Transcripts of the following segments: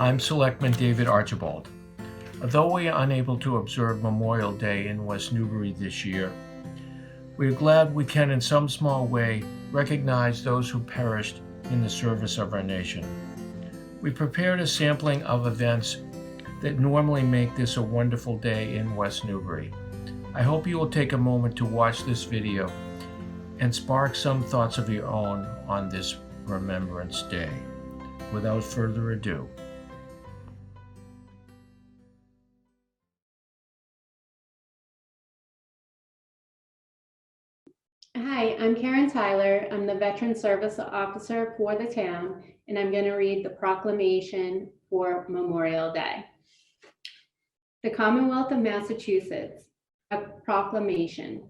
I'm Selectman David Archibald. Although we are unable to observe Memorial Day in West Newbury this year, we are glad we can in some small way recognize those who perished in the service of our nation. We prepared a sampling of events that normally make this a wonderful day in West Newbury. I hope you will take a moment to watch this video and spark some thoughts of your own on this Remembrance Day. Without further ado. Hi, I'm Karen Tyler. I'm the Veteran Service Officer for the town, and I'm going to read the proclamation for Memorial Day. The Commonwealth of Massachusetts, a proclamation.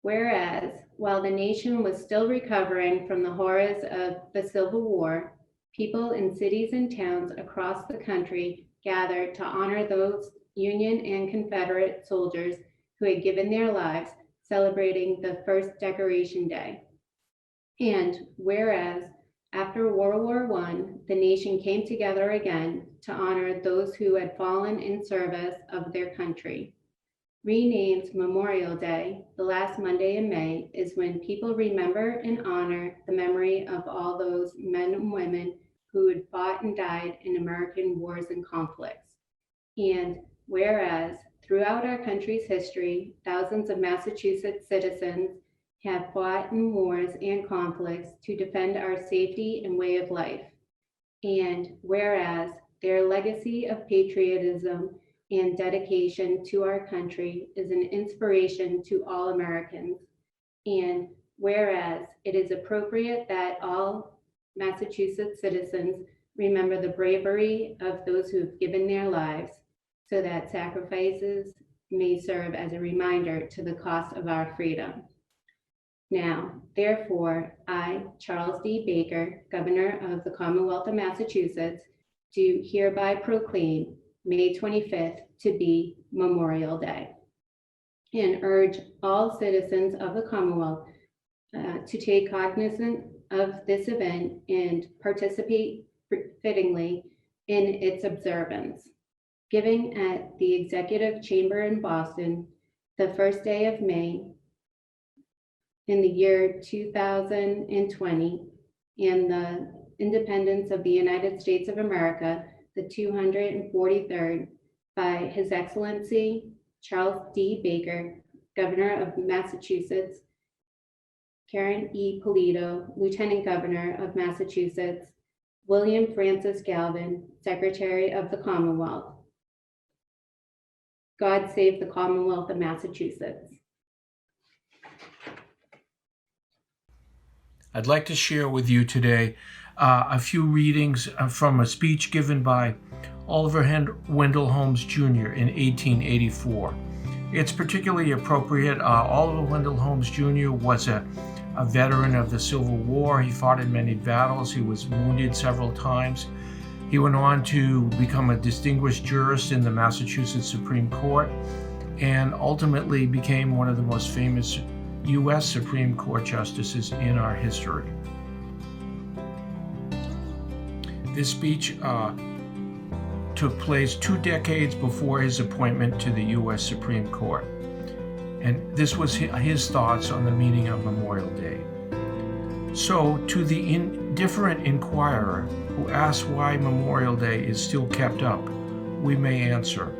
Whereas, while the nation was still recovering from the horrors of the Civil War, people in cities and towns across the country gathered to honor those Union and Confederate soldiers who had given their lives, celebrating the first Decoration Day. And whereas after World War I, the nation came together again to honor those who had fallen in service of their country. Renamed Memorial Day, the last Monday in May, is when people remember and honor the memory of all those men and women who had fought and died in American wars and conflicts. And whereas throughout our country's history, thousands of Massachusetts citizens have fought in wars and conflicts to defend our safety and way of life. And whereas their legacy of patriotism and dedication to our country is an inspiration to all Americans. And whereas it is appropriate that all Massachusetts citizens remember the bravery of those who have given their lives, so that sacrifices may serve as a reminder to the cost of our freedom. Now, therefore, I, Charles D. Baker, Governor of the Commonwealth of Massachusetts, do hereby proclaim May 25th to be Memorial Day, and urge all citizens of the Commonwealth to take cognizance of this event and participate fittingly in its observance. Giving at the Executive Chamber in Boston, the first day of May in the year 2020, and the independence of the United States of America, the 243rd, by His Excellency Charles D. Baker, Governor of Massachusetts, Karen E. Polito, Lieutenant Governor of Massachusetts, William Francis Galvin, Secretary of the Commonwealth. God save the Commonwealth of Massachusetts. I'd like to share with you today a few readings from a speech given by Oliver Wendell Holmes Jr. in 1884. It's particularly appropriate. Oliver Wendell Holmes Jr. was a veteran of the Civil War. He fought in many battles. He was wounded several times. He went on to become a distinguished jurist in the Massachusetts Supreme Court and ultimately became one of the most famous U.S. Supreme Court justices in our history. This speech took place 2 decades before his appointment to the U.S. Supreme Court. And this was his thoughts on the meaning of Memorial Day. So, to the indifferent inquirer who asks why Memorial Day is still kept up, we may answer.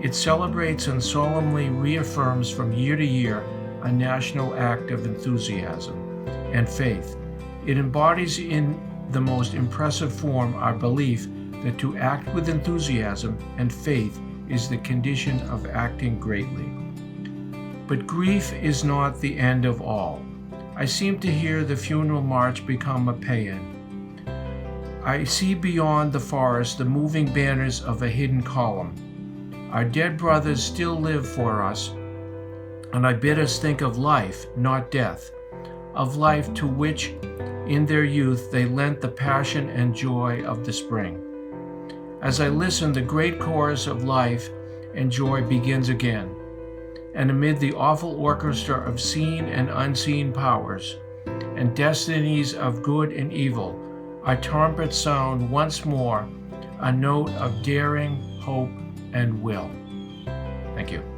It celebrates and solemnly reaffirms from year to year a national act of enthusiasm and faith. It embodies in the most impressive form our belief that to act with enthusiasm and faith is the condition of acting greatly. But grief is not the end of all. I seem to hear the funeral march become a paean. I see beyond the forest the moving banners of a hidden column. Our dead brothers still live for us, and I bid us think of life, not death, of life to which in their youth they lent the passion and joy of the spring. As I listen, the great chorus of life and joy begins again, and amid the awful orchestra of seen and unseen powers and destinies of good and evil, our trumpets sound once more a note of daring, hope, and will. Thank you.